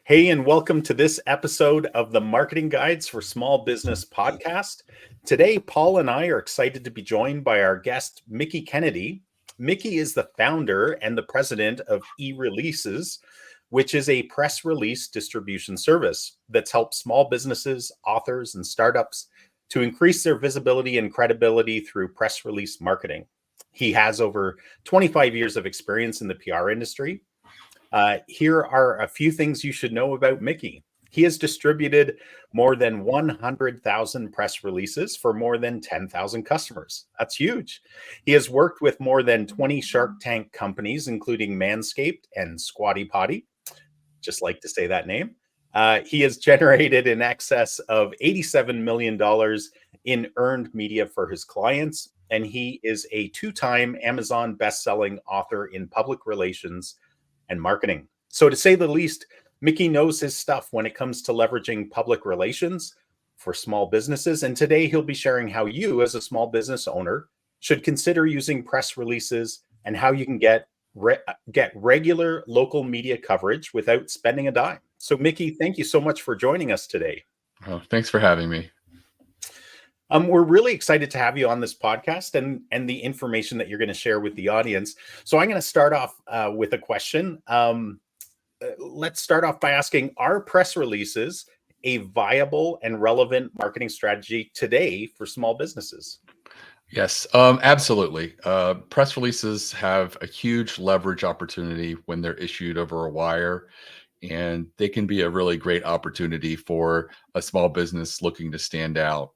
Hey, and welcome to this episode of the Marketing Guides for Small Business podcast. Today, Paul and I are excited to be joined by our guest, Mickie Kennedy. Mickie is the founder and the president of eReleases, which is a press release distribution service that's helped small businesses, authors, and startups to increase their visibility and credibility through press release marketing. He has over 25 years of experience in the PR industry. Here are a few things you should know about Mickie. He has distributed more than 100,000 press releases for more than 10,000 customers. That's huge. He has worked with more than 20 Shark Tank companies, including Manscaped and Squatty Potty. Just like to say that name. He has generated in excess of $87 million in earned media for his clients, and he is a two-time Amazon best-selling author in public relations and marketing. So to say the least, Mickie knows his stuff when it comes to leveraging public relations for small businesses. And today he'll be sharing how you as a small business owner should consider using press releases and how you can get regular local media coverage without spending a dime. So Mickie, thank you so much for joining us today. Oh, thanks for having me. We're really excited to have you on this podcast and the information that you're going to share with the audience. So I'm going to start off with a question. Let's start off by asking, are press releases a viable and relevant marketing strategy today for small businesses? Yes, absolutely. Press releases have a huge leverage opportunity when they're issued over a wire, and they can be a really great opportunity for a small business looking to stand out.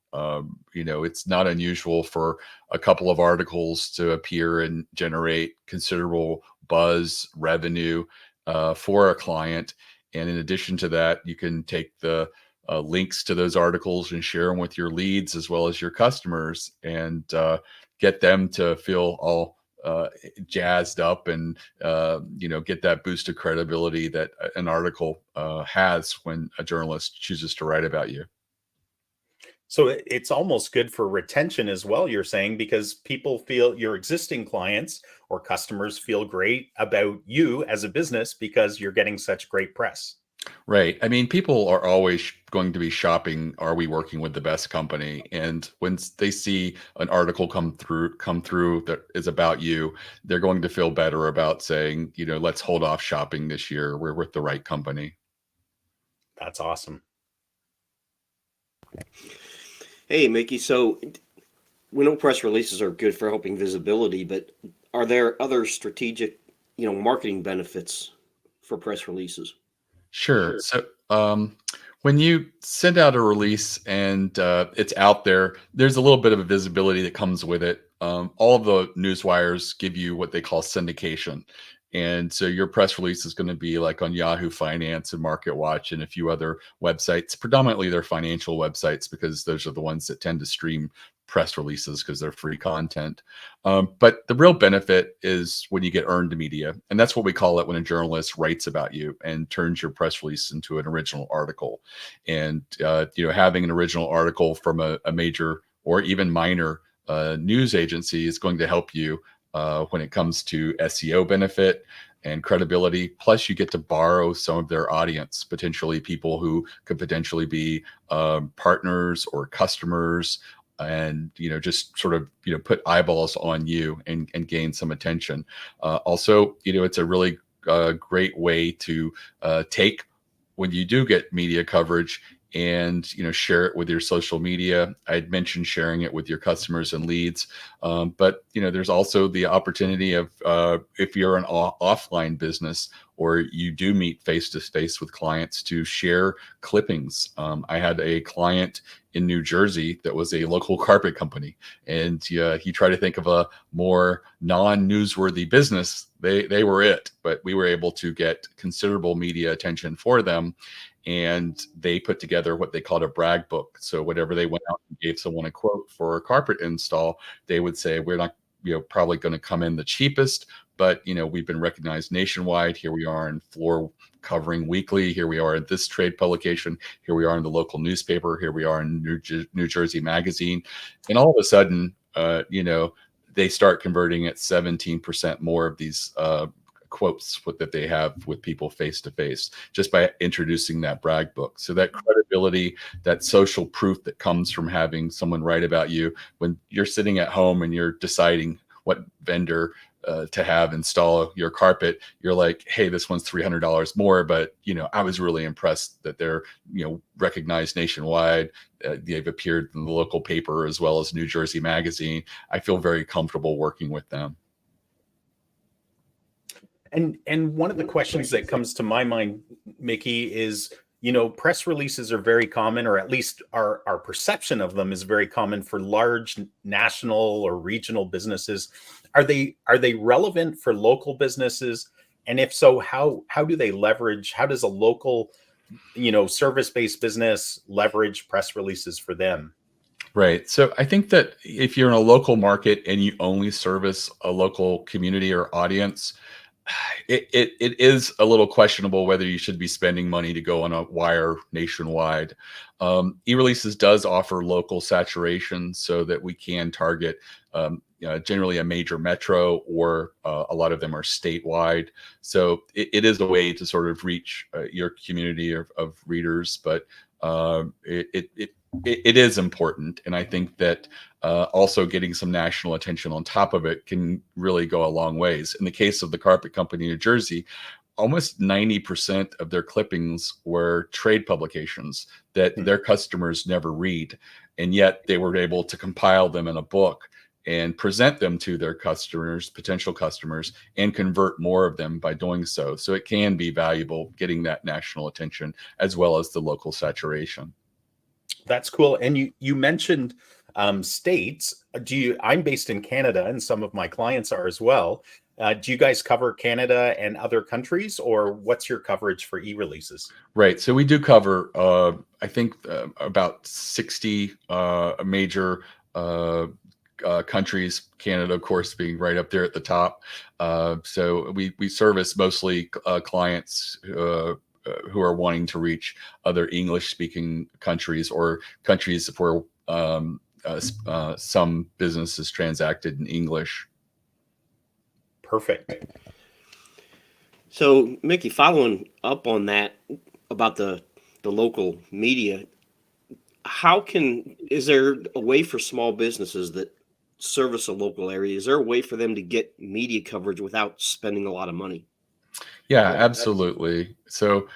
It's not unusual for a couple of articles to appear and generate considerable buzz revenue for a client. And in addition to that, you can take the links to those articles and share them with your leads as well as your customers, and get them to feel all jazzed up and get that boost of credibility that an article has when a journalist chooses to write about you. So it's almost good for retention as well, you're saying, because people feel, your existing clients or customers feel great about you as a business because you're getting such great press. Right. I mean, people are always going to be shopping, are we working with the best company? And when they see an article come through that is about you, they're going to feel better about saying, let's hold off shopping this year. We're with the right company. That's awesome. Hey, Mickie. So we know press releases are good for helping visibility, but are there other strategic, marketing benefits for press releases? Sure. So when you send out a release and it's out there, there's a little bit of a visibility that comes with it. All of the news wires give you what they call syndication. And so your press release is going to be like on Yahoo Finance and Market Watch and a few other websites. Predominantly they're financial websites because those are the ones that tend to stream press releases because they're free content. But the real benefit is when you get earned media. And that's what we call it when a journalist writes about you and turns your press release into an original article. And, having an original article from a major or even minor news agency is going to help you when it comes to SEO benefit and credibility. Plus, you get to borrow some of their audience, potentially people who could potentially be partners or customers, and just sort of put eyeballs on you and gain some attention. Also, it's a really great way to take when you do get media coverage and share it with your social media. I'd mentioned sharing it with your customers and leads, but there's also the opportunity of if you're an offline business or you do meet face to face with clients, to share clippings. I had a client in New Jersey that was a local carpet company, and he tried to think of a more non-newsworthy business. They were it, but we were able to get considerable media attention for them. And they put together what they called a brag book. So whenever they went out and gave someone a quote for a carpet install, they would say, we're not probably going to come in the cheapest, but we've been recognized nationwide. Here we are in Floor Covering Weekly. Here we are in this trade publication. Here we are in the local newspaper. Here we are in New Jersey Magazine. And all of a sudden, they start converting at 17% more of these quotes that they have with people face to face, just by introducing that brag book. So that credibility, that social proof that comes from having someone write about you when you're sitting at home and you're deciding what vendor to have install your carpet, you're like, hey, this one's $300 more, but I was really impressed that they're recognized nationwide. They've appeared in the local paper as well as New Jersey Magazine. I feel very comfortable working with them. And one of the questions that comes to my mind, Mickie, is, press releases are very common, or at least our perception of them is very common for large national or regional businesses. Are they relevant for local businesses? And if so, how do they leverage? How does a local, service-based business leverage press releases for them? Right. So I think that if you're in a local market and you only service a local community or audience, it is a little questionable whether you should be spending money to go on a wire nationwide. E-Releases does offer local saturation so that we can target generally a major metro, or a lot of them are statewide. So it is a way to sort of reach your community of readers, but it is important. And I think that also getting some national attention on top of it can really go a long ways. In the case of the carpet company in New Jersey, almost 90% of their clippings were trade publications that their customers never read. And yet they were able to compile them in a book and present them to their customers, potential customers, and convert more of them by doing so. So it can be valuable getting that national attention as well as the local saturation. That's cool. And you mentioned states. I'm based in Canada, and some of my clients are as well. Do you guys cover Canada and other countries, or what's your coverage for e-releases? Right. So we do cover, I think, about 60 major countries, Canada, of course, being right up there at the top. So we service mostly clients who are wanting to reach other English-speaking countries, or countries where some businesses transacted in English. Perfect. So, Mickie, following up on that about the local media, is there a way for small businesses that service a local area? Is there a way for them to get media coverage without spending a lot of money? Yeah, absolutely. So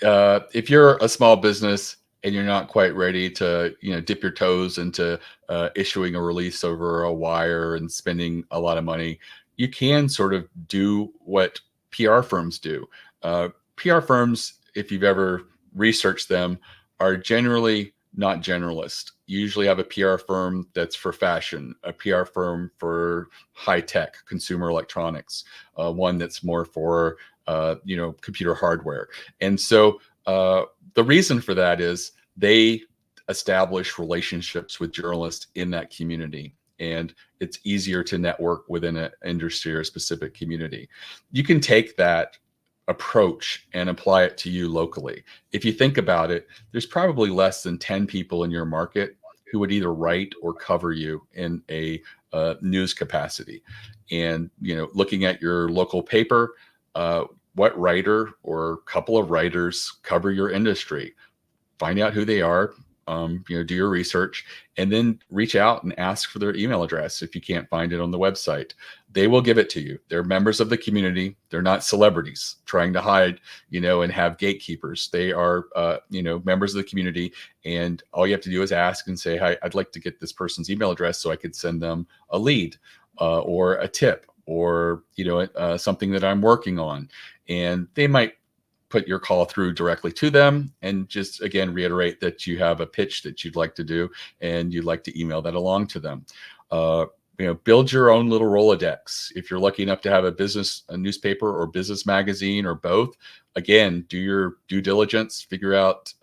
if you're a small business and you're not quite ready to, dip your toes into issuing a release over a wire and spending a lot of money, you can sort of do what PR firms do. PR firms, if you've ever researched them, are generally not generalist. You usually have a PR firm that's for fashion, a PR firm for high tech, consumer electronics, one that's more for computer hardware. And so the reason for that is they establish relationships with journalists in that community, and it's easier to network within an industry or a specific community. You can take that approach and apply it to you locally. If you think about it, there's probably less than 10 people in your market who would either write or cover you in a news capacity. And, looking at your local paper, what writer or couple of writers cover your industry? Find out who they are, do your research, and then reach out and ask for their email address if you can't find it on the website. They will give it to you. They're members of the community. They're not celebrities trying to hide, and have gatekeepers. They are, members of the community. And all you have to do is ask and say, hi, I'd like to get this person's email address so I could send them a lead or a tip, or something that I'm working on. And they might put your call through directly to them, and just again reiterate that you have a pitch that you'd like to do and you'd like to email that along to them. Build your own little Rolodex. If you're lucky enough to have a newspaper or business magazine or both, again, do your due diligence, figure out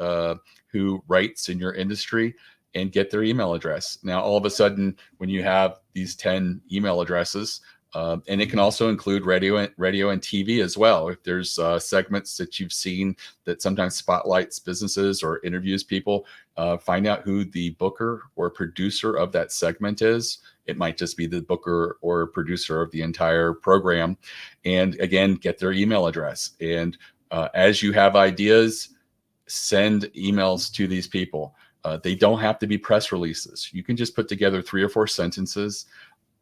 who writes in your industry and get their email address. Now, all of a sudden, when you have these 10 email addresses, and it can also include radio and TV as well. If there's segments that you've seen that sometimes spotlights businesses or interviews people, find out who the booker or producer of that segment is, It might just be the booker or producer of the entire program. And again, get their email address. And as you have ideas, send emails to these people. They don't have to be press releases. You can just put together 3 or 4 sentences.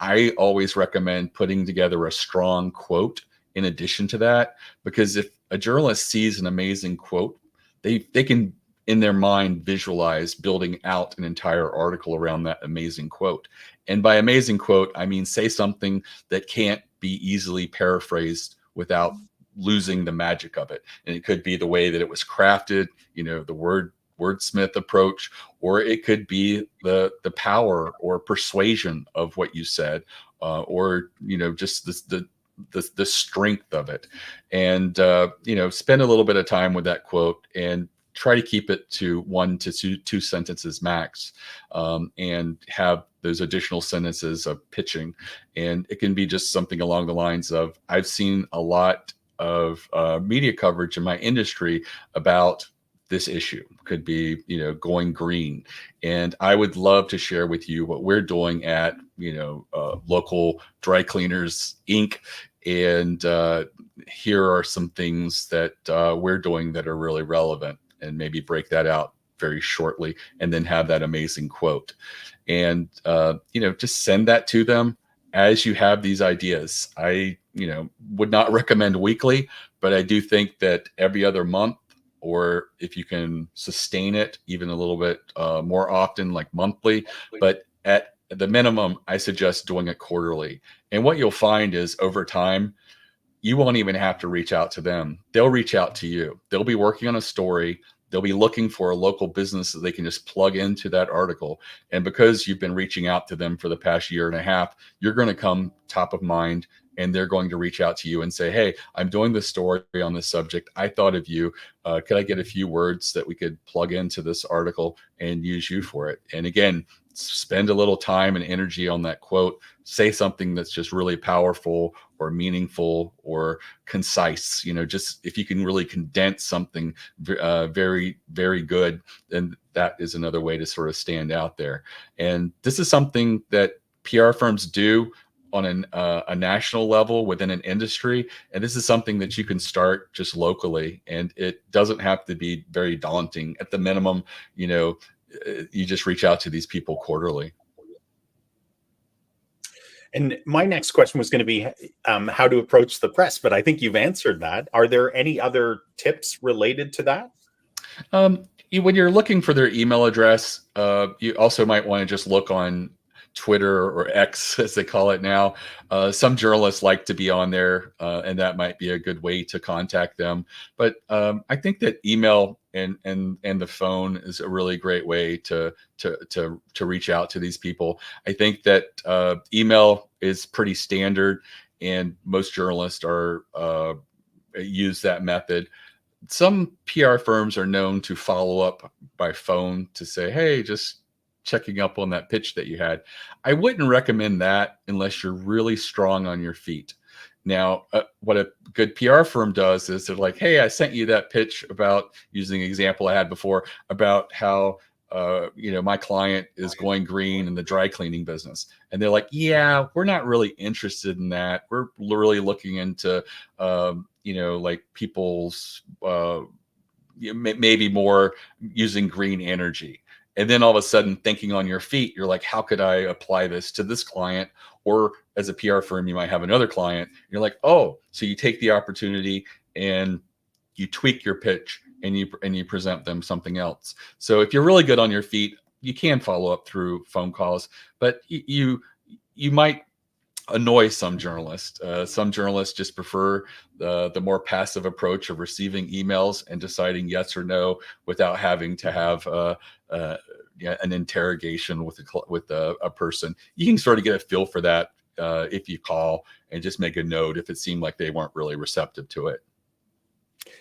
I always recommend putting together a strong quote in addition to that, because if a journalist sees an amazing quote, they can in their mind visualize building out an entire article around that amazing quote. And by amazing quote, I mean say something that can't be easily paraphrased without losing the magic of it. And it could be the way that it was crafted, the wordsmith approach, or it could be the power or persuasion of what you said, or just the strength of it. And spend a little bit of time with that quote and try to keep it to 1 to 2 sentences max, and have those additional sentences of pitching. And it can be just something along the lines of, I've seen a lot of media coverage in my industry about this issue. Could be, going green. And I would love to share with you what we're doing at, local Dry Cleaners Inc. And here are some things that we're doing that are really relevant, and maybe break that out very shortly, and then have that amazing quote. And, just send that to them as you have these ideas. I, would not recommend weekly, but I do think that every other month, or if you can sustain it even a little bit more often, like monthly, but at the minimum, I suggest doing it quarterly. And what you'll find is over time, you won't even have to reach out to them. They'll reach out to you. They'll be working on a story. They'll be looking for a local business that they can just plug into that article. And because you've been reaching out to them for the past year and a half, you're going to come top of mind, and they're going to reach out to you and say, hey, I'm doing this story on this subject. I thought of you. Could I get a few words that we could plug into this article and use you for it? And again, spend a little time and energy on that quote. Say something that's just really powerful or meaningful or concise. Just if you can really condense something very, very good, then that is another way to sort of stand out there. And this is something that PR firms do on a national level within an industry. And this is something that you can start just locally, and it doesn't have to be very daunting. At the minimum, you just reach out to these people quarterly. And my next question was going to be how to approach the press, but I think you've answered that. Are there any other tips related to that? When you're looking for their email address, you also might want to just look on Twitter, or X as they call it now. Some journalists like to be on there, and that might be a good way to contact them. But I think that email and the phone is a really great way to reach out to these people. I think that email is pretty standard, and most journalists are use that method. Some PR firms are known to follow up by phone to say, hey, just checking up on that pitch that you had. I wouldn't recommend that unless you're really strong on your feet. Now, what a good PR firm does is they're like, hey, I sent you that pitch about, using the example I had before, about how my client is going green in the dry cleaning business. And they're like, yeah, we're not really interested in that. We're really looking into, like people's maybe more using green energy. And then all of a sudden, thinking on your feet, you're like, how could I apply this to this client? Or as a PR firm, you might have another client. You're like, oh, so you take the opportunity and you tweak your pitch, and you present them something else. So if you're really good on your feet, you can follow up through phone calls, but you might annoy some journalists. Some journalists just prefer the more passive approach of receiving emails and deciding yes or no without having to have an interrogation with a person. You can sort of get a feel for that if you call and just make a note if it seemed like they weren't really receptive to it.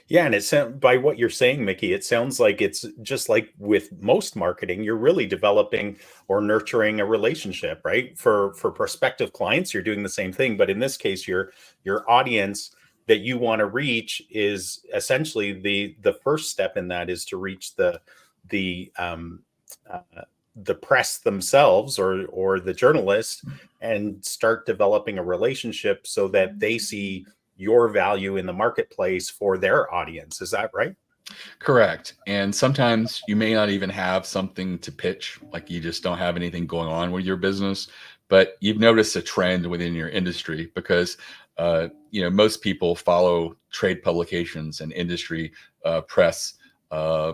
Yeah, and it's by what you're saying, Mickie, it sounds like it's just like with most marketing, you're really developing or nurturing a relationship, right? For prospective clients, you're doing the same thing, but in this case, your audience that you want to reach is essentially the first step in that is to reach the the press themselves or the journalist and start developing a relationship so that they see your value in the marketplace for their audience. Is that right? Correct. And sometimes you may not even have something to pitch, like you just don't have anything going on with your business, but you've noticed a trend within your industry because most people follow trade publications and industry press uh,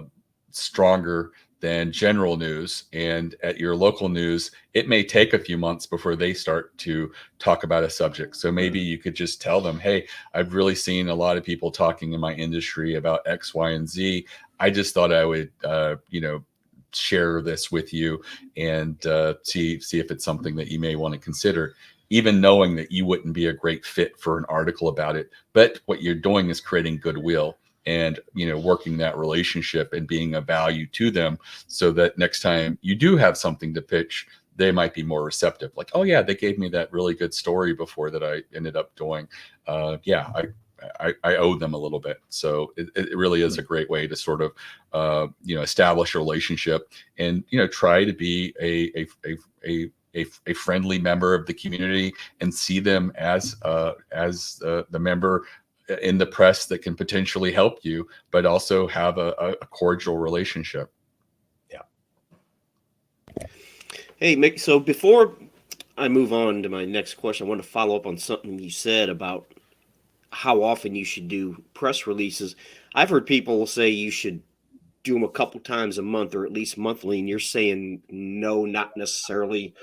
stronger than general news. And at your local news, it may take a few months before they start to talk about a subject. So maybe you could just tell them, hey, I've really seen a lot of people talking in my industry about X, Y, and Z. I just thought I would, share this with you and see if it's something that you may want to consider, even knowing that you wouldn't be a great fit for an article about it. But what you're doing is creating goodwill and working that relationship and being a value to them, so that next time you do have something to pitch, they might be more receptive. Like, oh yeah, they gave me that really good story before that I ended up doing. I owe them a little bit. So it really is a great way to sort of establish a relationship and try to be a friendly member of the community and see them as the member in the press that can potentially help you, but also have a cordial relationship. Yeah. Hey, Mick, so before I move on to my next question, I want to follow up on something you said about how often you should do press releases. I've heard people say you should do them a couple times a month or at least monthly, and you're saying no, not necessarily.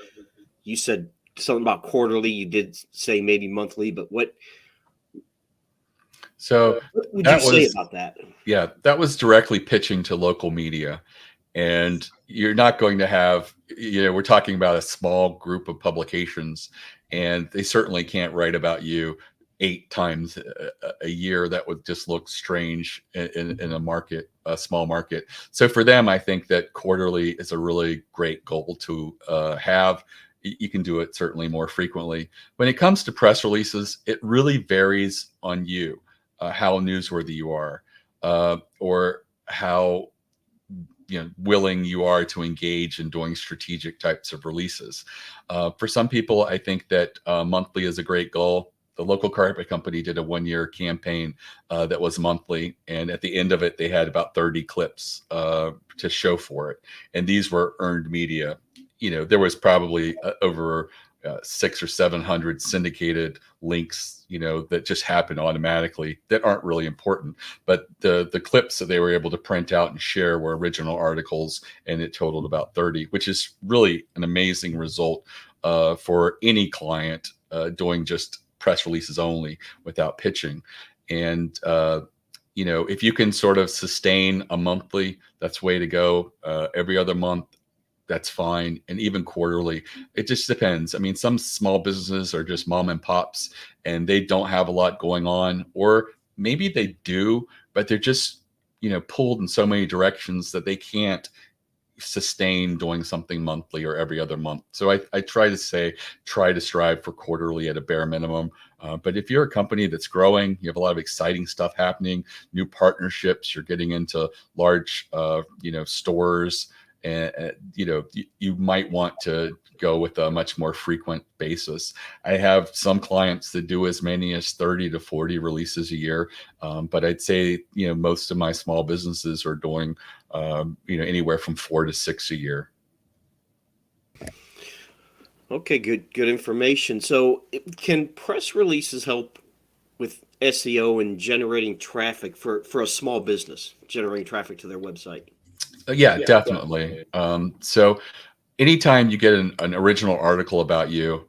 You said something about quarterly. You did say maybe monthly, but what would you say about that? Yeah, that was directly pitching to local media. And you're not going to have, we're talking about a small group of publications, and they certainly can't write about you 8 times a year. That would just look strange in a small market. So for them, I think that quarterly is a really great goal to have. You can do it certainly more frequently. When it comes to press releases, it really varies on you, how newsworthy you are, or how willing you are to engage in doing strategic types of releases. For some people, I think that monthly is a great goal. The local carpet company did a 1-year campaign that was monthly, and at the end of it, they had about 30 clips to show for it, and these were earned media. There was probably over 600 or 700 syndicated links, that just happen automatically that aren't really important. But the clips that they were able to print out and share were original articles, and it totaled about 30, which is really an amazing result for any client doing just press releases only without pitching. And if you can sort of sustain a monthly, that's way to go. Every other month, that's fine. And even quarterly, it just depends. I mean, some small businesses are just mom and pops and they don't have a lot going on, or maybe they do, but they're just, pulled in so many directions that they can't sustain doing something monthly or every other month. So I try to strive for quarterly at a bare minimum. But if you're a company that's growing, you have a lot of exciting stuff happening, new partnerships, you're getting into large, stores, and you might want to go with a much more frequent basis. I have some clients that do as many as 30 to 40 releases a year, but I'd say most of my small businesses are doing anywhere from 4 to 6 a year. Okay, good information. So can press releases help with SEO and generating traffic for a small business, generating traffic to their website? Yeah, definitely. So anytime you get an original article about you,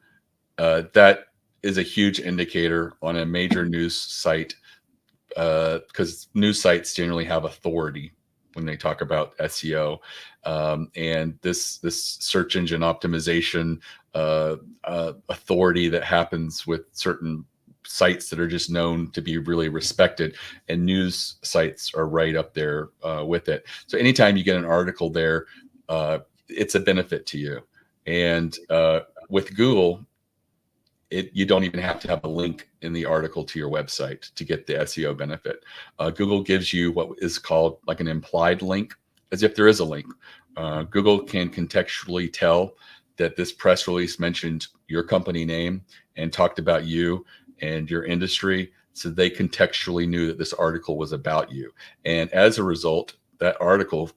that is a huge indicator on a major news site, because news sites generally have authority when they talk about SEO, and this search engine optimization authority that happens with certain sites that are just known to be really respected, and news sites are right up there with it. So anytime you get an article there, it's a benefit to you. And with Google, you don't even have to have a link in the article to your website to get the SEO benefit. Google gives you what is called like an implied link, as if there is a link, Google can contextually tell that this press release mentioned your company name and talked about you and your industry. So they contextually knew that this article was about you. And as a result, that article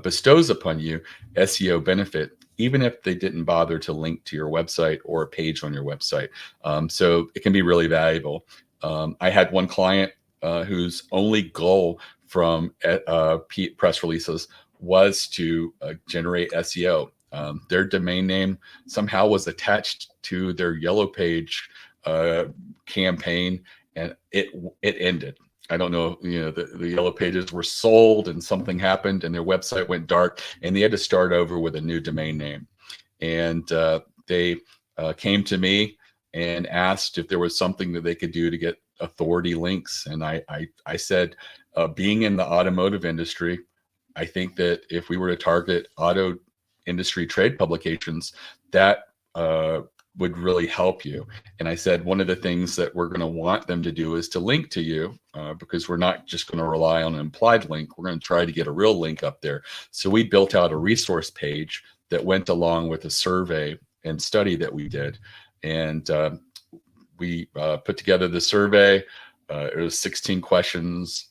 bestows upon you SEO benefit, even if they didn't bother to link to your website or a page on your website. So it can be really valuable. I had one client whose only goal from press releases was to generate SEO. Their domain name somehow was attached to their Yellow Page campaign, and it ended. I don't know, the Yellow Pages were sold and something happened and their website went dark and they had to start over with a new domain name. And they came to me and asked if there was something that they could do to get authority links. And I said, being in the automotive industry, I think that if we were to target auto industry trade publications, that would really help you. And I said, one of the things that we're going to want them to do is to link to you, because we're not just going to rely on an implied link. We're going to try to get a real link up there. So we built out a resource page that went along with a survey and study that we did. And we put together the survey. It was 16 questions,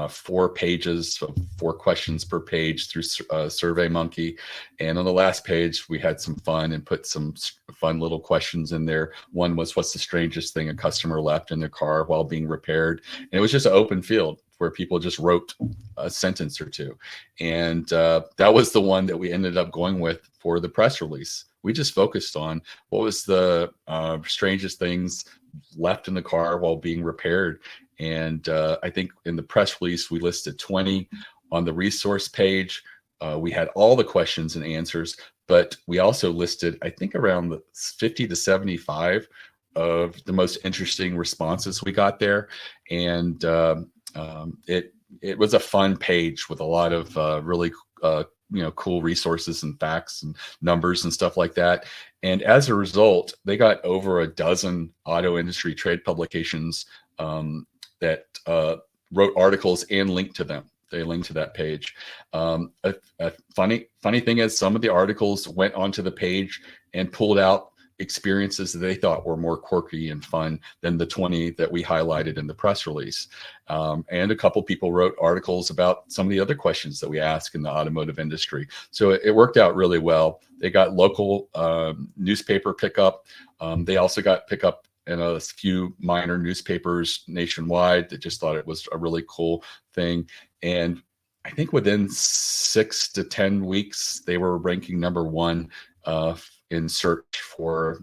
4 pages, so 4 questions per page through SurveyMonkey. And on the last page, we had some fun and put some fun little questions in there. One was, what's the strangest thing a customer left in their car while being repaired? And it was just an open field where people just wrote a sentence or two. And that was the one that we ended up going with for the press release. We just focused on what was the strangest things left in the car while being repaired. And I think in the press release, we listed 20. On the resource page, we had all the questions and answers, but we also listed, I think, around 50 to 75 of the most interesting responses we got there. And it was a fun page with a lot of really cool resources and facts and numbers and stuff like that. And as a result, they got over a dozen auto industry trade publications that wrote articles and linked to them. They linked to that page. A funny thing is, some of the articles went onto the page and pulled out experiences that they thought were more quirky and fun than the 20 that we highlighted in the press release. And a couple people wrote articles about some of the other questions that we ask in the automotive industry. So it worked out really well. They got local newspaper pickup. They also got pickup in a few minor newspapers nationwide that just thought it was a really cool thing. And I think within 6 to 10 weeks, they were ranking #1 in search for,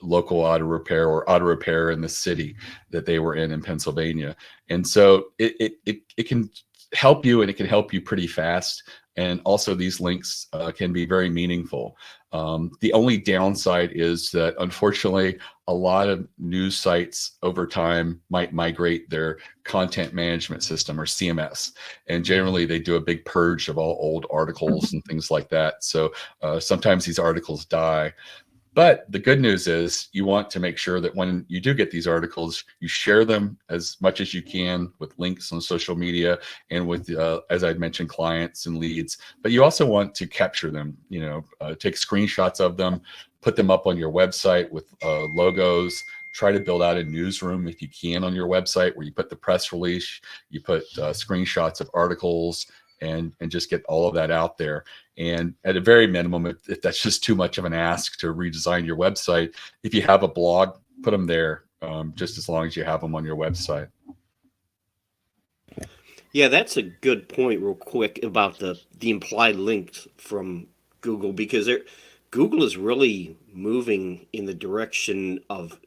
local auto repair or auto repair in the city that they were in Pennsylvania. And so it can help you, and it can help you pretty fast. And also these links can be very meaningful. The only downside is that, unfortunately, a lot of news sites over time might migrate their content management system, or CMS. And generally they do a big purge of all old articles and things like that. So sometimes these articles die. But the good news is, you want to make sure that when you do get these articles, you share them as much as you can with links on social media and with, as I'd mentioned, clients and leads. But you also want to capture them, take screenshots of them, put them up on your website with logos. Try to build out a newsroom if you can on your website, where you put the press release, you put screenshots of articles, and just get all of that out there. And at a very minimum, if that's just too much of an ask to redesign your website, if you have a blog, put them there, just as long as you have them on your website. Yeah, that's a good point, real quick, about the implied links from Google, because Google is really moving in the direction of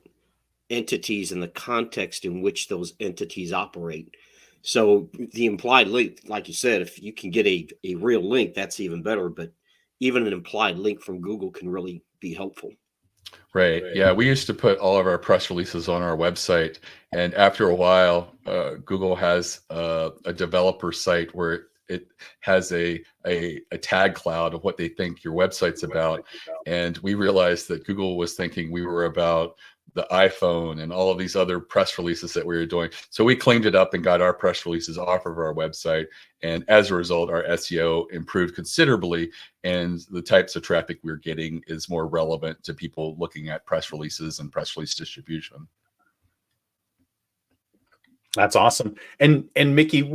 entities and the context in which those entities operate. So the implied link, like you said, if you can get a real link, that's even better. But even an implied link from Google can really be helpful. Right. Yeah. We used to put all of our press releases on our website. And after a while, Google has a developer site where it has a tag cloud of what they think your website's about. And we realized that Google was thinking we were about the iPhone and all of these other press releases that we were doing. So we cleaned it up and got our press releases off of our website. And as a result, our SEO improved considerably. And the types of traffic we're getting is more relevant to people looking at press releases and press release distribution. That's awesome. And Mickie,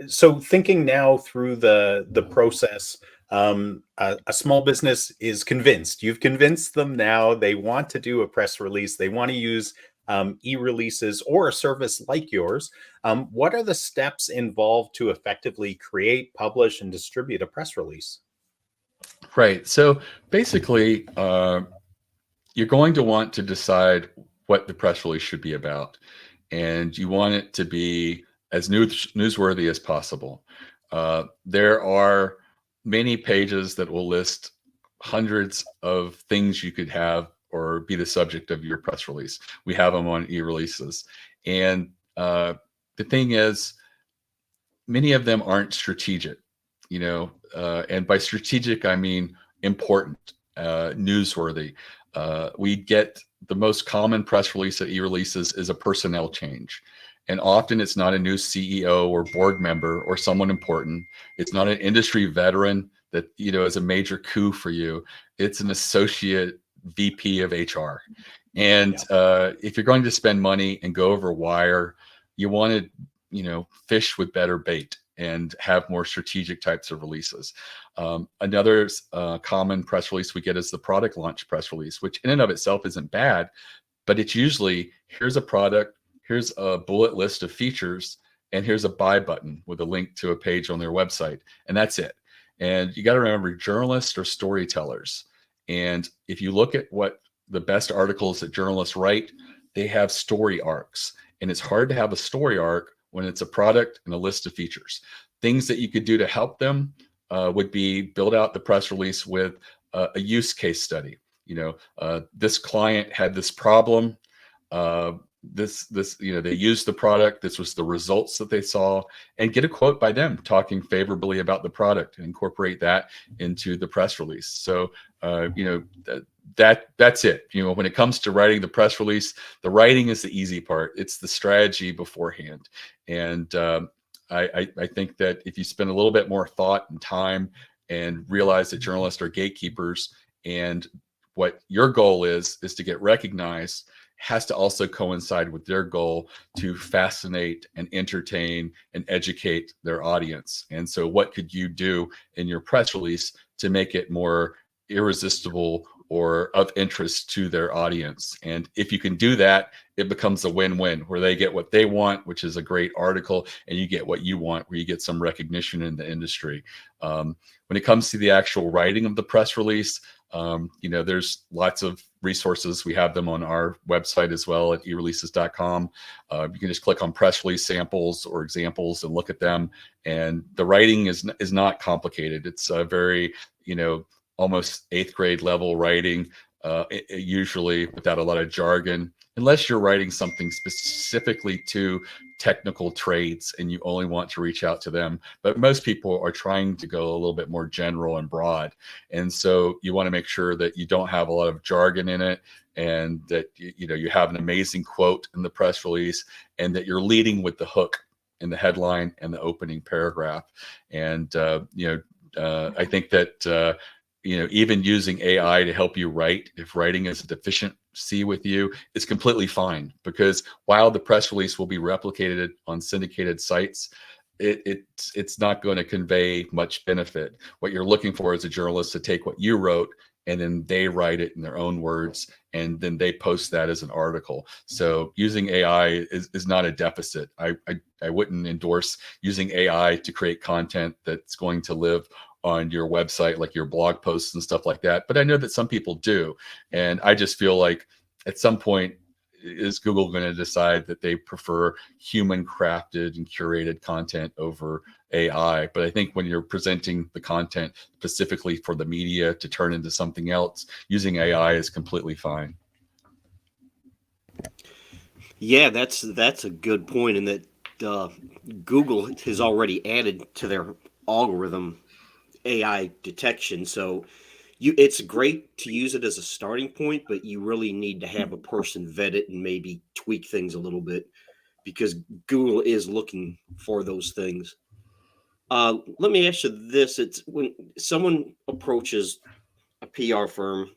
so thinking now through the process, a small business is convinced. You've convinced them now they want to do a press release. They want to use e-releases or a service like yours. What are the steps involved to effectively create, publish, and distribute a press release? Right. So basically, you're going to want to decide what the press release should be about. And you want it to be as newsworthy as possible. There are many pages that will list hundreds of things you could have or be the subject of your press release. We have them on e-releases. And the thing is, many of them aren't strategic, and by strategic, I mean important, newsworthy. We get the most common press release at e-releases is a personnel change. And often it's not a new CEO or board member or someone important. It's not an industry veteran that, is a major coup for you. It's an associate VP of HR. And if you're going to spend money and go over wire, you want to, fish with better bait and have more strategic types of releases. Another common press release we get is the product launch press release, which in and of itself isn't bad, but it's usually, here's a product, here's a bullet list of features, and here's a buy button with a link to a page on their website, and that's it. And you got to remember, journalists are storytellers. And if you look at what the best articles that journalists write, they have story arcs. And it's hard to have a story arc when it's a product and a list of features. Things that you could do to help them would be build out the press release with a use case study. This client had this problem. They used the product. This was the results that they saw, and get a quote by them talking favorably about the product and incorporate that into the press release. So, that's it. When it comes to writing the press release, the writing is the easy part. It's the strategy beforehand. And I think that if you spend a little bit more thought and time and realize that journalists are gatekeepers, and what your goal is to get recognized, has to also coincide with their goal to fascinate and entertain and educate their audience. And so what could you do in your press release to make it more irresistible or of interest to their audience? And if you can do that, it becomes a win-win, where they get what they want, which is a great article, and you get what you want, where you get some recognition in the industry. When it comes to the actual writing of the press release, there's lots of resources. We have them on our website as well at ereleases.com. You can just click on press release samples or examples and look at them. And the writing is not complicated. It's a very, almost 8th grade level writing, usually without a lot of jargon, unless you're writing something specifically to technical trades and you only want to reach out to them. But most people are trying to go a little bit more general and broad. And so you want to make sure that you don't have a lot of jargon in it, and that you have an amazing quote in the press release, and that you're leading with the hook in the headline and the opening paragraph. And I think that even using AI to help you write, if writing is a deficiency with you, it's completely fine, because while the press release will be replicated on syndicated sites, it's not going to convey much benefit. What you're looking for is a journalist to take what you wrote, and then they write it in their own words, and then they post that as an article. So using AI is not a deficit. I wouldn't endorse using AI to create content that's going to live on your website, like your blog posts and stuff like that. But I know that some people do. And I just feel like at some point, is Google going to decide that they prefer human crafted and curated content over AI? But I think when you're presenting the content specifically for the media to turn into something else, using AI is completely fine. Yeah, that's a good point, in that Google has already added to their algorithm AI detection. So it's great to use it as a starting point, but you really need to have a person vet it and maybe tweak things a little bit, because Google is looking for those things. Let me ask you this. It's when someone approaches a PR firm,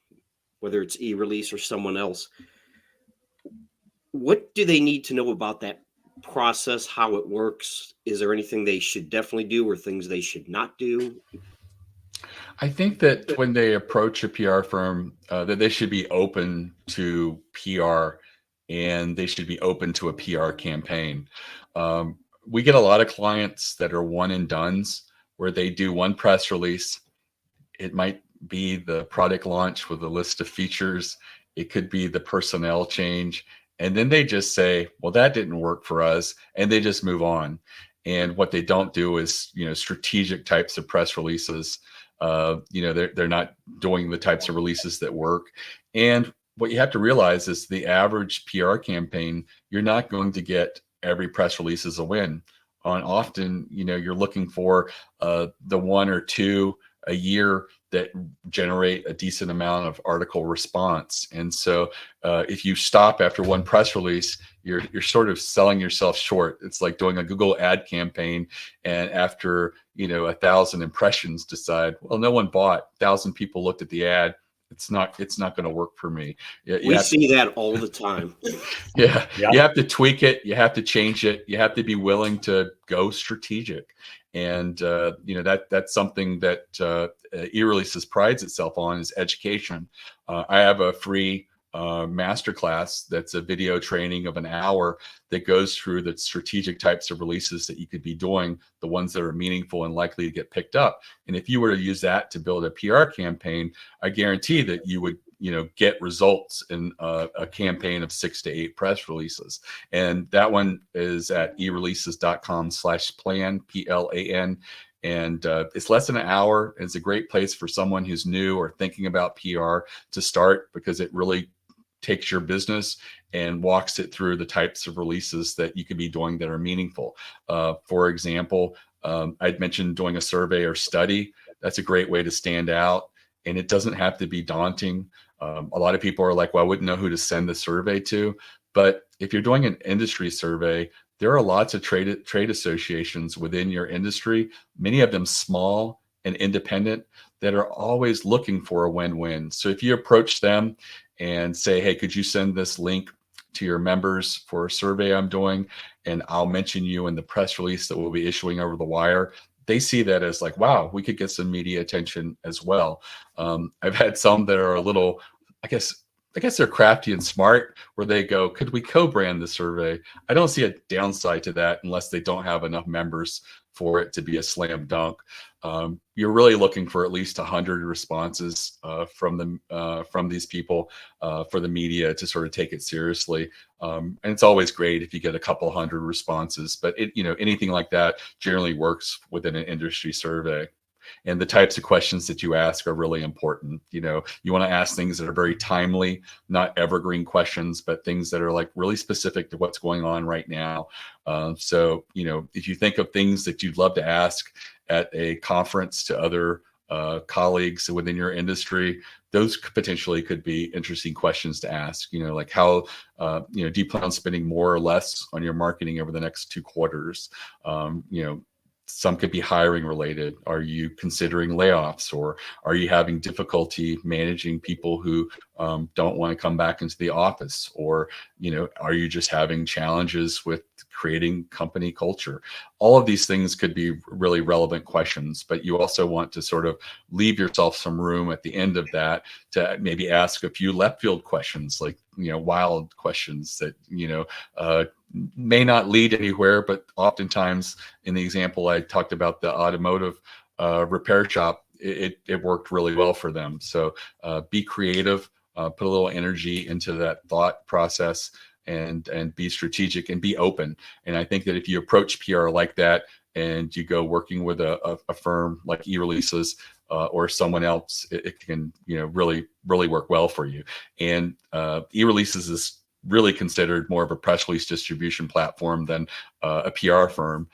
whether it's e-release or someone else, what do they need to know about that process, how it works? Is there anything they should definitely do or things they should not do? I think that when they approach a PR firm, that they should be open to PR, and they should be open to a PR campaign. We get a lot of clients that are one and dones, where they do one press release. It might be the product launch with a list of features. It could be the personnel change. And then they just say, well, that didn't work for us. And they just move on. And what they don't do is, strategic types of press releases. They're not doing the types of releases that work. And what you have to realize is the average PR campaign, you're not going to get every press release as a win. Often, you're looking for the one or two a year that generate a decent amount of article response. And so if you stop after one press release, you're sort of selling yourself short. It's like doing a Google ad campaign, and after 1,000 impressions decide, well, no one bought. 1,000 people looked at the ad. It's not going to work for me. We see that all the time. Yeah. You have to tweak it. You have to change it. You have to be willing to go strategic. And that's something that e-releases prides itself on, is education. I have a free masterclass that's a video training of an hour that goes through the strategic types of releases that you could be doing, the ones that are meaningful and likely to get picked up. And if you were to use that to build a PR campaign, I guarantee that you would get results in a campaign of 6 to 8 press releases. And that one is at ereleases.com/plan, PLAN. And it's less than an hour. It's a great place for someone who's new or thinking about PR to start, because it really takes your business and walks it through the types of releases that you could be doing that are meaningful. For example, I'd mentioned doing a survey or study. That's a great way to stand out. And it doesn't have to be daunting. A lot of people are like, well, I wouldn't know who to send the survey to. But if you're doing an industry survey, there are lots of trade associations within your industry, many of them small and independent, that are always looking for a win-win. So if you approach them and say, hey, could you send this link to your members for a survey I'm doing, and I'll mention you in the press release that we'll be issuing over the wire, they see that as like, wow, we could get some media attention as well. I've had some that are a little, I guess they're crafty and smart, where they go, could we co-brand the survey? I don't see a downside to that unless they don't have enough members for it to be a slam dunk. You're really looking for at least 100 responses from these people for the media to sort of take it seriously. And it's always great if you get a couple hundred responses, but anything like that generally works within an industry survey. And the types of questions that you ask are really important. You want to ask things that are very timely, not evergreen questions, but things that are like really specific to what's going on right now. So if you think of things that you'd love to ask at a conference to other colleagues within your industry, those potentially could be interesting questions to ask. Like how, do you plan on spending more or less on your marketing over the next 2 quarters? Some could be hiring related. Are you considering layoffs, or are you having difficulty managing people who don't want to come back into the office? Or, are you just having challenges with creating company culture? All of these things could be really relevant questions, but you also want to sort of leave yourself some room at the end of that to maybe ask a few left field questions, like, wild questions that, may not lead anywhere, but oftentimes in the example I talked about, the automotive repair shop, it worked really well for them. So be creative, put a little energy into that thought process, and be strategic and be open. And I think that if you approach PR like that, and you go working with a firm like e-releases or someone else, it can really work well for you. And e-releases is really considered more of a press release distribution platform than a PR firm.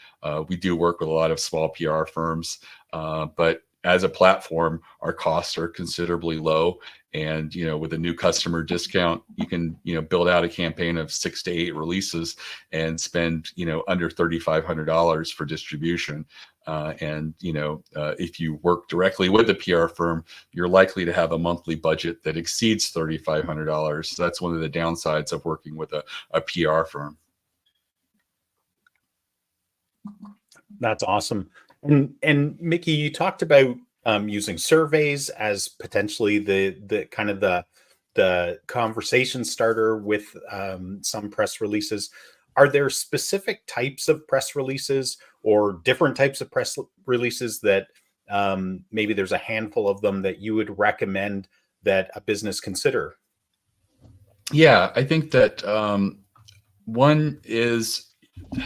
We do work with a lot of small PR firms, but as a platform, our costs are considerably low. And, with a new customer discount, you can, build out a campaign of 6 to 8 releases and spend, under $3,500 for distribution. If you work directly with a PR firm, you're likely to have a monthly budget that exceeds $3,500. So that's one of the downsides of working with a PR firm. That's awesome. And Mickie, you talked about using surveys as potentially the kind of the conversation starter with some press releases. Are there specific types of press releases or different types of press releases that maybe there's a handful of them that you would recommend that a business consider? Yeah, I think that one is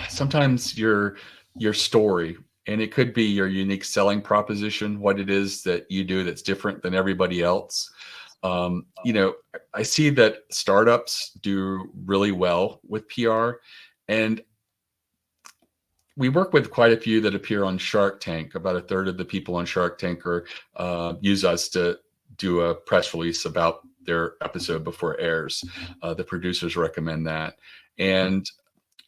sometimes your story, and it could be your unique selling proposition, what it is that you do that's different than everybody else. I see that startups do really well with PR, and we work with quite a few that appear on Shark Tank. About a third of the people on Shark Tank use us to do a press release about their episode before it airs. The producers recommend that. And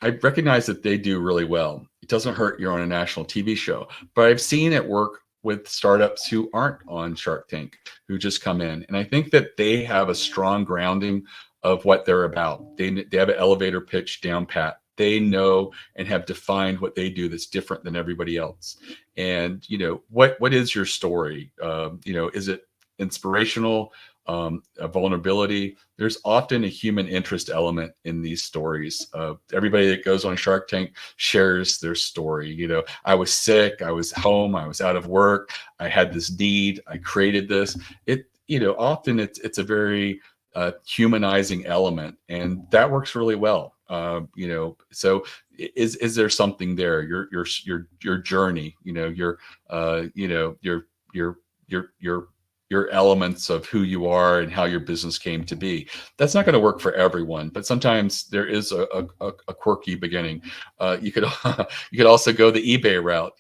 I recognize that they do really well. It doesn't hurt you're on a national TV show, but I've seen it work with startups who aren't on Shark Tank, who just come in. And I think that they have a strong grounding of what they're about. They have an elevator pitch down pat. They know and have defined what they do that's different than everybody else. And, what is your story? Is it inspirational? A vulnerability? There's often a human interest element in these stories. Everybody that goes on Shark Tank shares their story. I was sick, I was home, I was out of work, I had this need, I created this. Often it's a very humanizing element, and that works really well. So is there something there? Your journey, your elements of who you are and how your business came to be. That's not going to work for everyone, but sometimes there is a quirky beginning. You could also go the eBay route.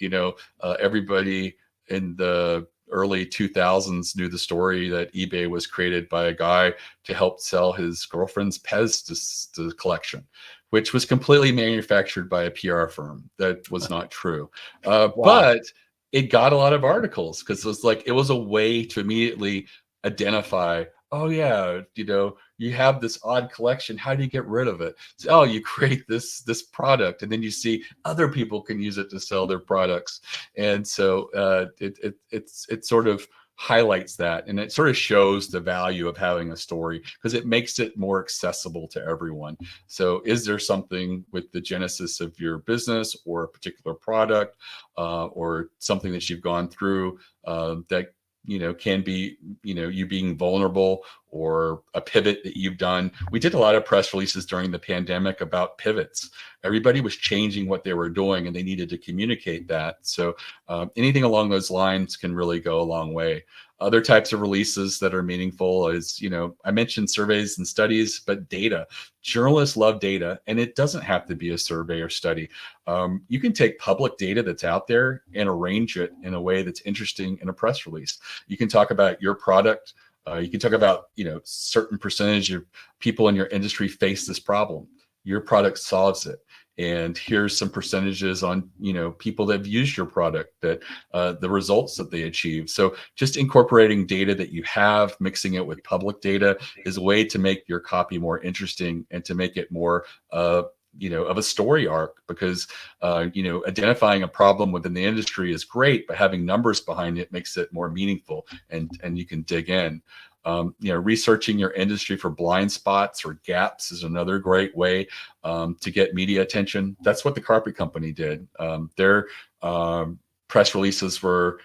Everybody in the early 2000s knew the story that eBay was created by a guy to help sell his girlfriend's Pez to collection, which was completely manufactured by a PR firm. That was not true. Wow. But it got a lot of articles because it was a way to immediately identify, oh yeah, you have this odd collection. How do you get rid of it? So, you create this product, and then you see other people can use it to sell their products. And so it sort of highlights that, and it sort of shows the value of having a story because it makes it more accessible to everyone. So is there something with the genesis of your business or a particular product or something that you've gone through that can be you being vulnerable, or a pivot that you've done? We did a lot of press releases during the pandemic about pivots. Everybody was changing what they were doing, and they needed to communicate that. So anything along those lines can really go a long way. Other types of releases that are meaningful is, I mentioned surveys and studies, but data. Journalists love data, and it doesn't have to be a survey or study. You can take public data that's out there and arrange it in a way that's interesting in a press release. You can talk about your product. You can talk about, certain percentage of people in your industry face this problem. Your product solves it. And here's some percentages on, people that have used your product, that the results that they achieve. So just incorporating data that you have, mixing it with public data is a way to make your copy more interesting and to make it more of a story arc, because, identifying a problem within the industry is great, but having numbers behind it makes it more meaningful, and you can dig in. Researching your industry for blind spots or gaps is another great way to get media attention. That's what the carpet company did. Their press releases were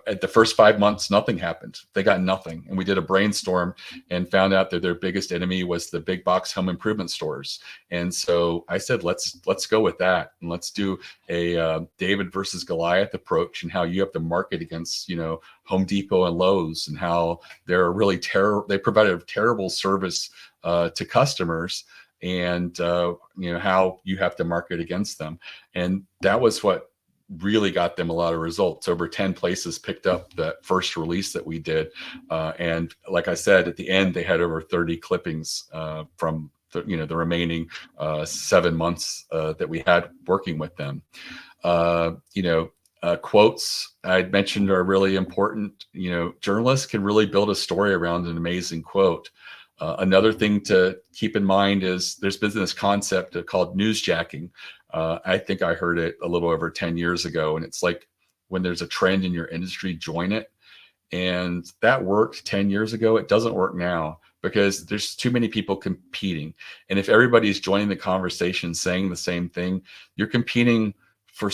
at the first 5 months, nothing happened. They got nothing. And we did a brainstorm and found out that their biggest enemy was the big box home improvement stores. And so I said, let's go with that. And let's do a David versus Goliath approach, and how you have to market against, Home Depot and Lowe's, and how they're really they provide a terrible service to customers, and how you have to market against them. And that was what really got them a lot of results. Over 10 places picked up that first release that we did. And like I said, at the end, they had over 30 clippings from the remaining 7 months that we had working with them. Quotes I'd mentioned are really important. Journalists can really build a story around an amazing quote. Another thing to keep in mind is there's been this concept called newsjacking. I think I heard it a little over 10 years ago, and it's like when there's a trend in your industry, join it. And that worked 10 years ago. It doesn't work now because there's too many people competing. And if everybody's joining the conversation saying the same thing, you're competing for,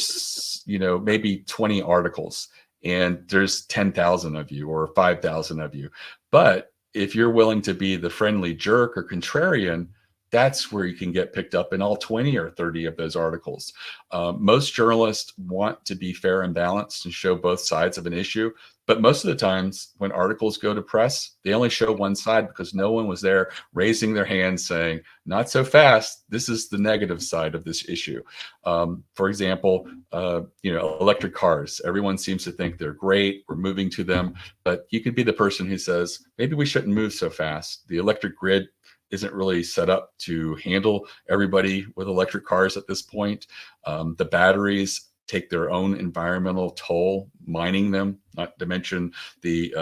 maybe 20 articles, and there's 10,000 of you or 5,000 of you. But if you're willing to be the friendly jerk or contrarian, that's where you can get picked up in all 20 or 30 of those articles. Most journalists want to be fair and balanced and show both sides of an issue. But most of the times when articles go to press, they only show one side because no one was there raising their hand saying, not so fast. This is the negative side of this issue. For example, electric cars. Everyone seems to think they're great. We're moving to them. But you could be the person who says, maybe we shouldn't move so fast. The electric grid isn't really set up to handle everybody with electric cars at this point. The batteries take their own environmental toll, mining them, not to mention the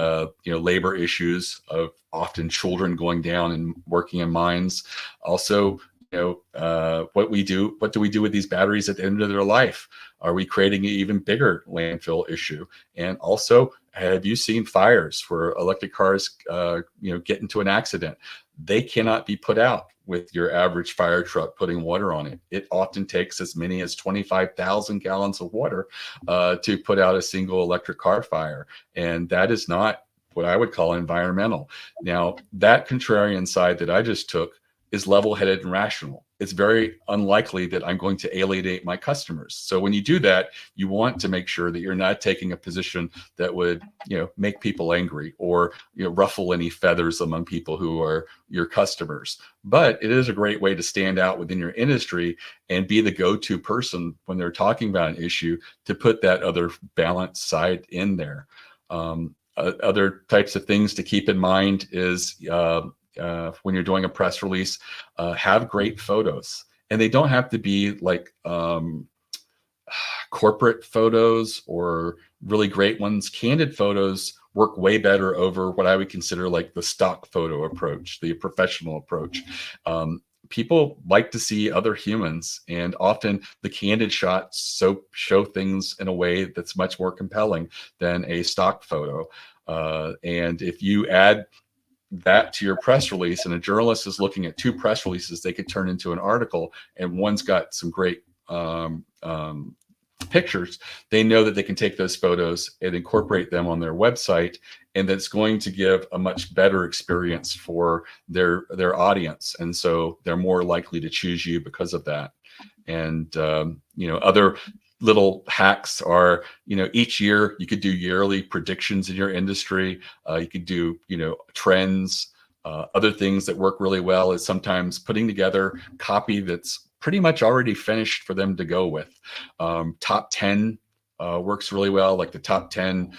labor issues of often children going down and working in mines. Also, what do we do with these batteries at the end of their life? Are we creating an even bigger landfill issue? And also, have you seen fires where electric cars get into an accident? They cannot be put out with your average fire truck putting water on it. It often takes as many as 25,000 gallons of water to put out a single electric car fire. And that is not what I would call environmental. Now, that contrarian side that I just took is level-headed and rational. It's very unlikely that I'm going to alienate my customers. So when you do that, you want to make sure that you're not taking a position that would, make people angry or, ruffle any feathers among people who are your customers. But it is a great way to stand out within your industry and be the go-to person when they're talking about an issue to put that other balanced side in there. Other types of things to keep in mind is when you're doing a press release, have great photos. And they don't have to be like corporate photos or really great ones. Candid photos work way better over what I would consider like the stock photo approach, the professional approach. People like to see other humans, and often the candid shots show things in a way that's much more compelling than a stock photo. And if you add that to your press release, and a journalist is looking at two press releases, they could turn into an article, and one's got some great pictures. They know that they can take those photos and incorporate them on their website, and that's going to give a much better experience for their audience. And so they're more likely to choose you because of that. And other little hacks are, each year you could do yearly predictions in your industry. You could do, trends. Other things that work really well is sometimes putting together copy that's pretty much already finished for them to go with. Top 10 works really well, like the top 10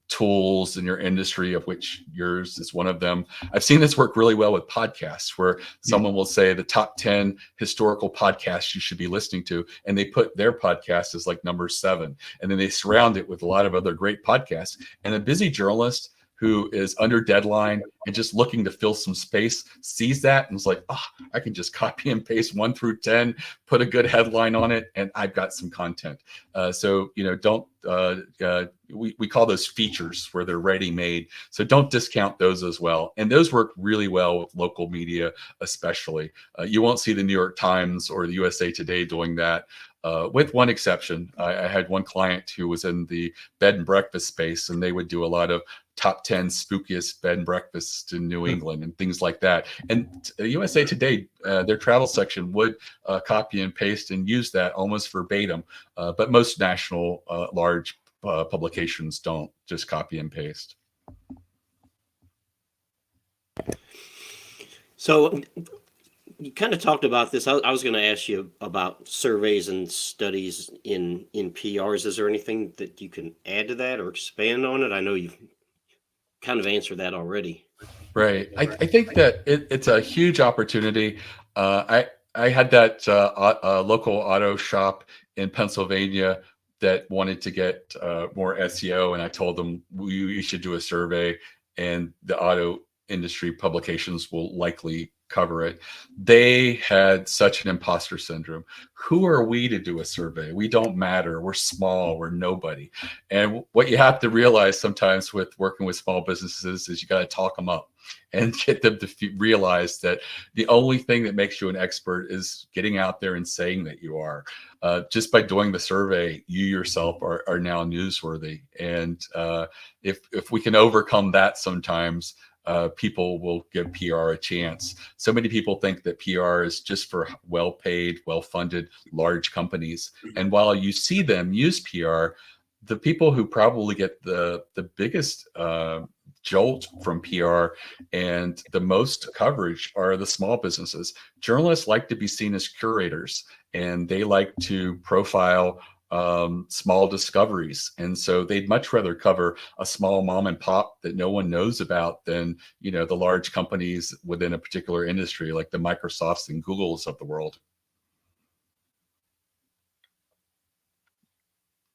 tools in your industry, of which yours is one of them. I've seen this work really well with podcasts, where someone will say the top 10 historical podcasts you should be listening to, and they put their podcast as like number 7, and then they surround it with a lot of other great podcasts. And a busy journalist who is under deadline and just looking to fill some space sees that and is like, I can just copy and paste 1 through 10, put a good headline on it, and I've got some content. Don't we call those features where they're ready-made. So don't discount those as well. And those work really well with local media, especially. You won't see the New York Times or the USA Today doing that. With one exception. I had one client who was in the bed and breakfast space, and they would do a lot of top 10 spookiest bed and breakfasts in New England and things like that. And USA Today, their travel section would copy and paste and use that almost verbatim. But most national large publications don't just copy and paste. So you kind of talked about this. I was going to ask you about surveys and studies in PRs. Is there anything that you can add to that or expand on it? I know you've kind of answered that already. Right. I think that it's a huge opportunity. I had that local auto shop in Pennsylvania that wanted to get more SEO, and I told them you should do a survey, and the auto industry publications will likely cover it. They had such an imposter syndrome. Who are we to do a survey? We don't matter. We're small. We're nobody. And what you have to realize sometimes with working with small businesses is you got to talk them up and get them to realize that the only thing that makes you an expert is getting out there and saying that you are. Just by doing the survey, you yourself are now newsworthy. And if we can overcome that sometimes, people will give PR a chance. So many people think that PR is just for well-paid, well-funded, large companies. And while you see them use PR, the people who probably get the biggest jolt from PR and the most coverage are the small businesses. Journalists like to be seen as curators, and they like to profile small discoveries, and so they'd much rather cover a small mom and pop that no one knows about than the large companies within a particular industry like the Microsofts and Googles of the world.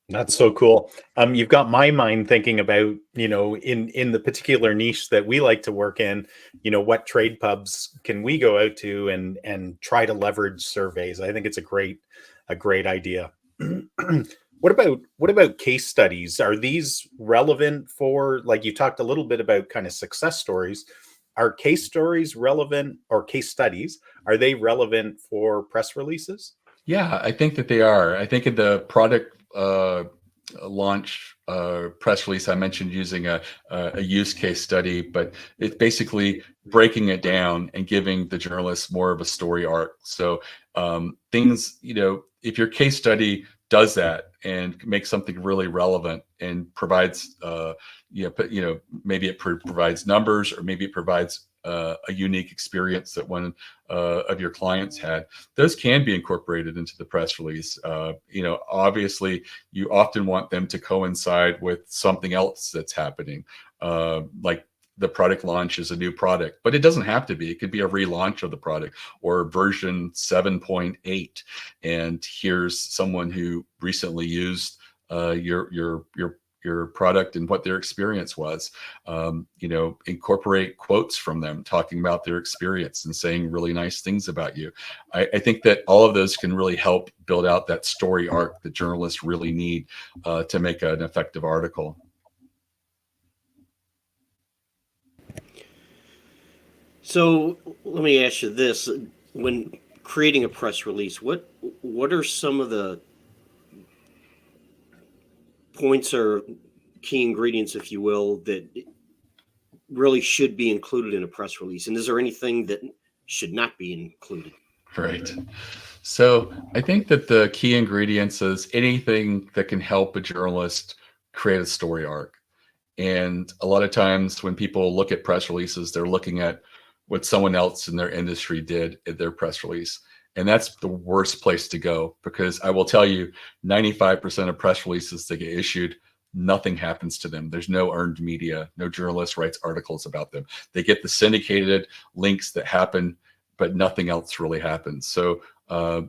That's so cool. You've got my mind thinking about, in the particular niche that we like to work in, what trade pubs can we go out to and try to leverage surveys? I think it's a great idea. What about case studies? Are these relevant for, like you talked a little bit about kind of success stories? Are case stories relevant, or case studies, are they relevant for press releases? Yeah, I think that they are. I think in the product launch press release, I mentioned using a use case study, but it's basically breaking it down and giving the journalists more of a story arc. So things, if your case study does that and makes something really relevant and provides, maybe it provides numbers, or maybe it provides a unique experience that one of your clients had, those can be incorporated into the press release. Obviously, you often want them to coincide with something else that's happening, like the product launch is a new product, but it doesn't have to be. It could be a relaunch of the product or version 7.8. And here's someone who recently used your product and what their experience was. Incorporate quotes from them talking about their experience and saying really nice things about you. I think that all of those can really help build out that story arc that journalists really need to make an effective article. So let me ask you this: when creating a press release, what are some of the points or key ingredients, if you will, that really should be included in a press release? And is there anything that should not be included? Right. So I think that the key ingredients is anything that can help a journalist create a story arc. And a lot of times when people look at press releases, they're looking at what someone else in their industry did in their press release. And that's the worst place to go, because I will tell you, 95% of press releases that get issued, nothing happens to them. There's no earned media. No journalist writes articles about them. They get the syndicated links that happen, but nothing else really happens. So,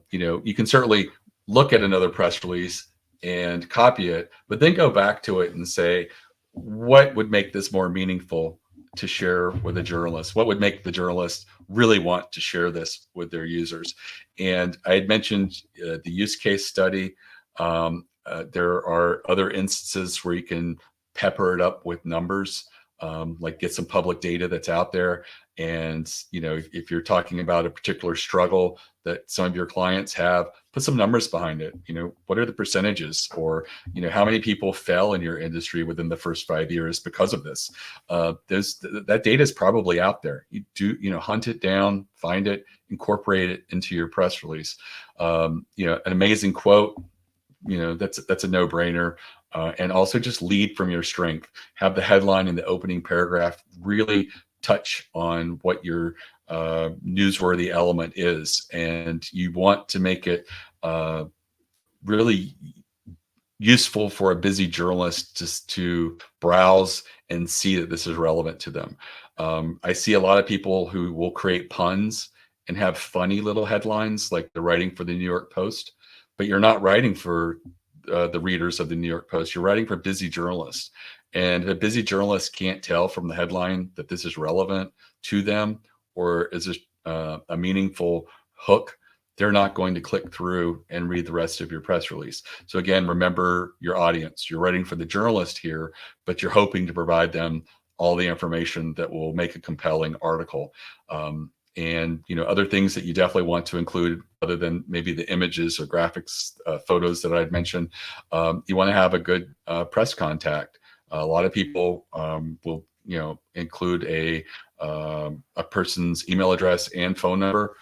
you can certainly look at another press release and copy it, but then go back to it and say, what would make this more meaningful to share with a journalist? What would make the journalist really want to share this with their users? And I had mentioned the use case study. There are other instances where you can pepper it up with numbers, like get some public data that's out there. And, if you're talking about a particular struggle that some of your clients have, put some numbers behind it. What are the percentages, or, how many people fell in your industry within the first 5 years because of this? That data is probably out there. You do, hunt it down, find it, incorporate it into your press release. An amazing quote, that's a no-brainer. And also just lead from your strength. Have the headline and the opening paragraph really touch on what your newsworthy element is, and you want to make it really useful for a busy journalist just to browse and see that this is relevant to them. I see a lot of people who will create puns and have funny little headlines like they're writing for the New York Post, but you're not writing for the readers of the New York Post. You're writing for busy journalists. And if a busy journalist can't tell from the headline that this is relevant to them, or is this a meaningful hook, they're not going to click through and read the rest of your press release. So again, remember your audience. You're writing for the journalist here, but you're hoping to provide them all the information that will make a compelling article. And other things that you definitely want to include, other than maybe the images or graphics, photos that I'd mentioned, you want to have a good press contact. A lot of people will include a person's email address and phone number.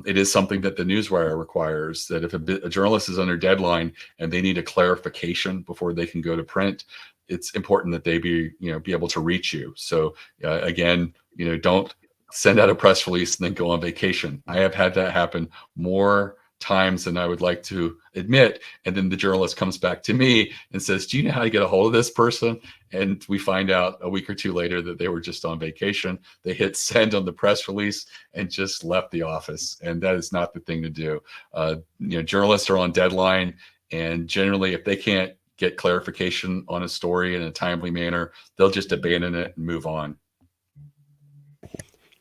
It is something that the newswire requires, that if a journalist is under deadline and they need a clarification before they can go to print, it's important that they be able to reach you. So again, don't send out a press release and then go on vacation. I have had that happen more times than I would like to admit. And then the journalist comes back to me and says, do you know how to get a hold of this person? And we find out a week or two later that they were just on vacation. They hit send on the press release and just left the office. And that is not the thing to do. Journalists are on deadline. And generally, if they can't get clarification on a story in a timely manner, they'll just abandon it and move on.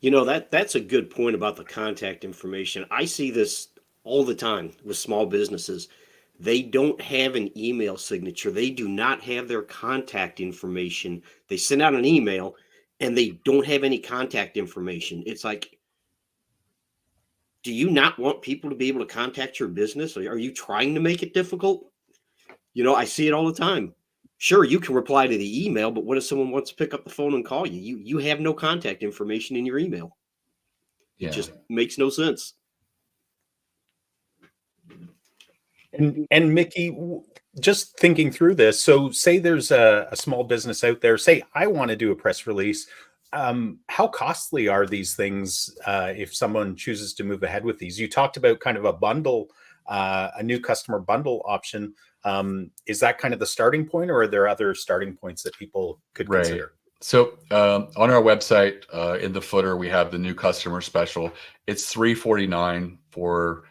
That's a good point about the contact information. I see this all the time with small businesses. They don't have an email signature. They do not have their contact information. They send out an email and they don't have any contact information. It's like, do you not want people to be able to contact your business? Are you trying to make it difficult? I see it all the time. Sure, you can reply to the email, but what if someone wants to pick up the phone and call you? You have no contact information in your email. It just makes no sense. And Mickie, just thinking through this, so say there's a small business out there, say I want to do a press release. How costly are these things if someone chooses to move ahead with these? You talked about kind of a bundle, a new customer bundle option. Is that kind of the starting point, or are there other starting points that people could consider? So on our website, in the footer, we have the new customer special. It's $349 for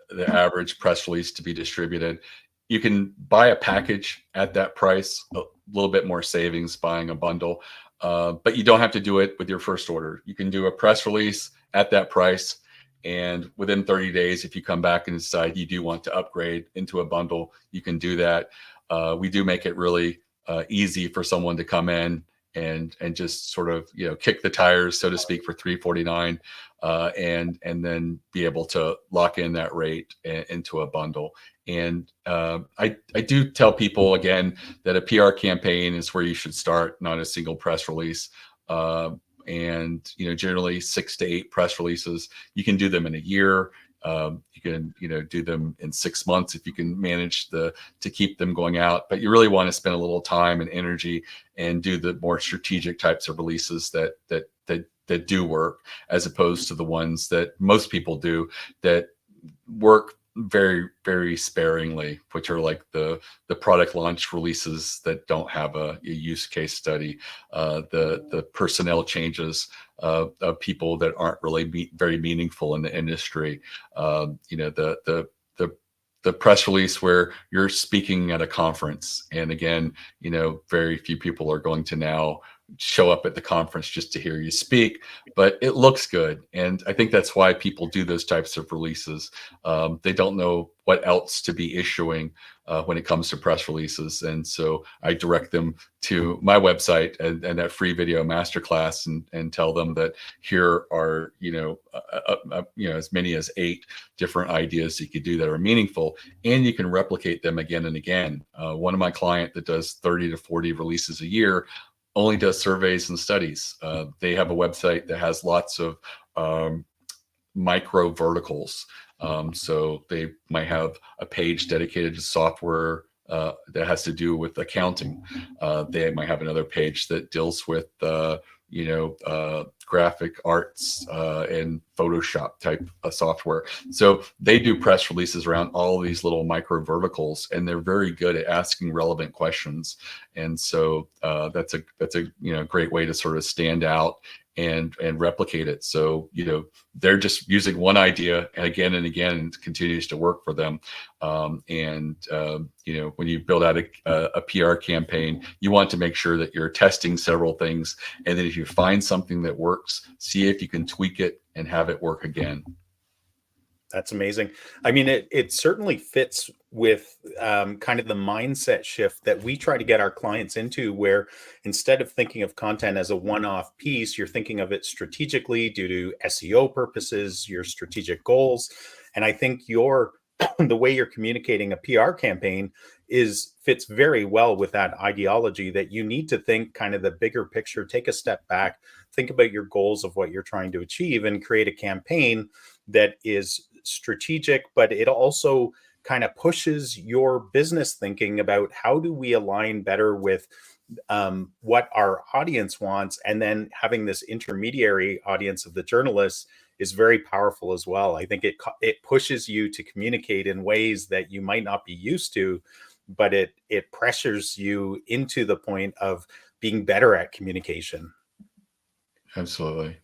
the average press release to be distributed. You can buy a package at that price, a little bit more savings buying a bundle, but you don't have to do it with your first order. You can do a press release at that price, and within 30 days, if you come back and decide you do want to upgrade into a bundle, you can do that. We do make it really easy for someone to come in and just sort of kick the tires, so to speak, for $349, and then be able to lock in that rate into a bundle. And I do tell people again that a PR campaign is where you should start, not a single press release. And generally 6 to 8 press releases. You can do them in a year. You can do them in 6 months if you can manage to keep them going out. But you really want to spend a little time and energy and do the more strategic types of releases that do work, as opposed to the ones that most people do that work very, very sparingly, which are like the product launch releases that don't have a use case study, the personnel changes of people that aren't really very meaningful in the industry, the press release where you're speaking at a conference, and again, very few people are going to now show up at the conference just to hear you speak, but it looks good. And I think that's why people do those types of releases. They don't know what else to be issuing when it comes to press releases. And so I direct them to my website and that free video masterclass and tell them that here are, as many as 8 different ideas you could do that are meaningful, and you can replicate them again and again. One of my clients that does 30 to 40 releases a year only does surveys and studies. They have a website that has lots of micro verticals. So they might have a page dedicated to software that has to do with accounting. They might have another page that deals with graphic arts and Photoshop type software. So they do press releases around all these little micro verticals, and they're very good at asking relevant questions. And so that's a great way to sort of stand out and replicate it. So they're just using one idea and again, and it continues to work for them. When you build out a PR campaign, you want to make sure that you're testing several things, and then if you find something that works, see if you can tweak it and have it work again. That's amazing. I mean, it certainly fits with kind of the mindset shift that we try to get our clients into, where instead of thinking of content as a one-off piece, you're thinking of it strategically due to SEO purposes, your strategic goals. And I think the way you're communicating a PR campaign fits very well with that ideology that you need to think kind of the bigger picture, take a step back, think about your goals of what you're trying to achieve, and create a campaign that is strategic, but it also kind of pushes your business thinking about how do we align better with what our audience wants. And then having this intermediary audience of the journalists is very powerful as well. I think it pushes you to communicate in ways that you might not be used to, but it pressures you into the point of being better at communication. Absolutely.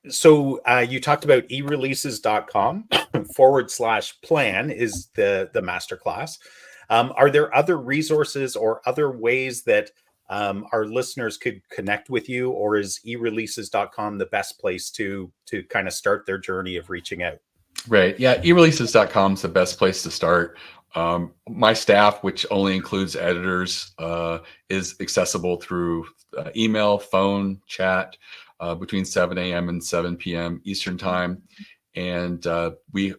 So you talked about ereleases.com /plan is the masterclass. Are there other resources or other ways that our listeners could connect with you, or is ereleases.com the best place to kind of start their journey of reaching out? Right. Yeah. ereleases.com is the best place to start. My staff, which only includes editors, is accessible through email, phone, chat, between 7 a.m. and 7 p.m. Eastern time. And we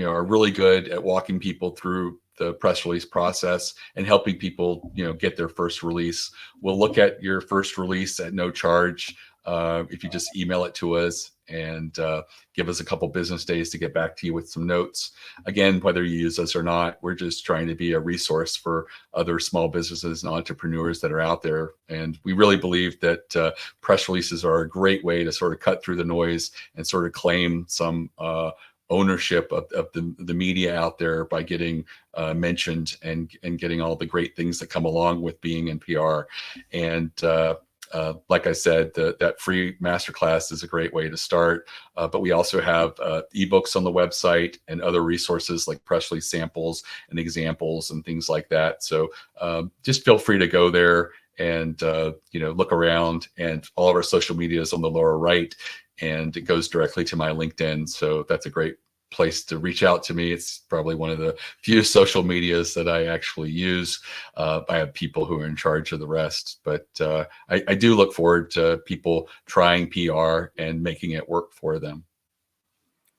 are really good at walking people through the press release process and helping people get their first release. We'll look at your first release at no charge if you just email it to us and give us a couple business days to get back to you with some notes. Again, whether you use us or not, we're just trying to be a resource for other small businesses and entrepreneurs that are out there. And we really believe that press releases are a great way to sort of cut through the noise and sort of claim some ownership of the media out there by getting mentioned and getting all the great things that come along with being in PR. And like I said, that free masterclass is a great way to start. But we also have ebooks on the website and other resources like press release samples and examples and things like that. So just feel free to go there and look around. And all of our social media is on the lower right, and it goes directly to my LinkedIn. So that's a great place to reach out to me. It's probably one of the few social medias that I actually use. I have people who are in charge of the rest, but I do look forward to people trying PR and making it work for them.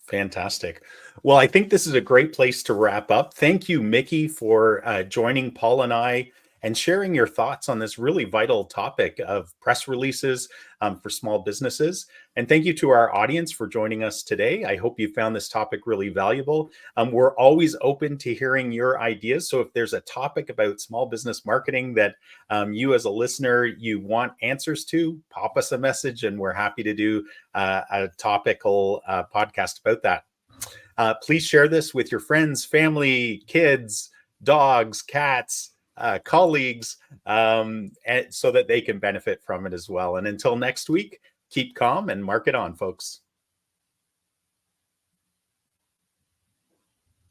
Fantastic. Well, I think this is a great place to wrap up. Thank you, Mickie, for joining Paul and I and sharing your thoughts on this really vital topic of press releases for small businesses. And thank you to our audience for joining us today. I hope you found this topic really valuable. We're always open to hearing your ideas. So if there's a topic about small business marketing that you as a listener, you want answers to, pop us a message and we're happy to do a topical podcast about that. Please share this with your friends, family, kids, dogs, cats, colleagues, so that they can benefit from it as well. And until next week, keep calm and market on, folks.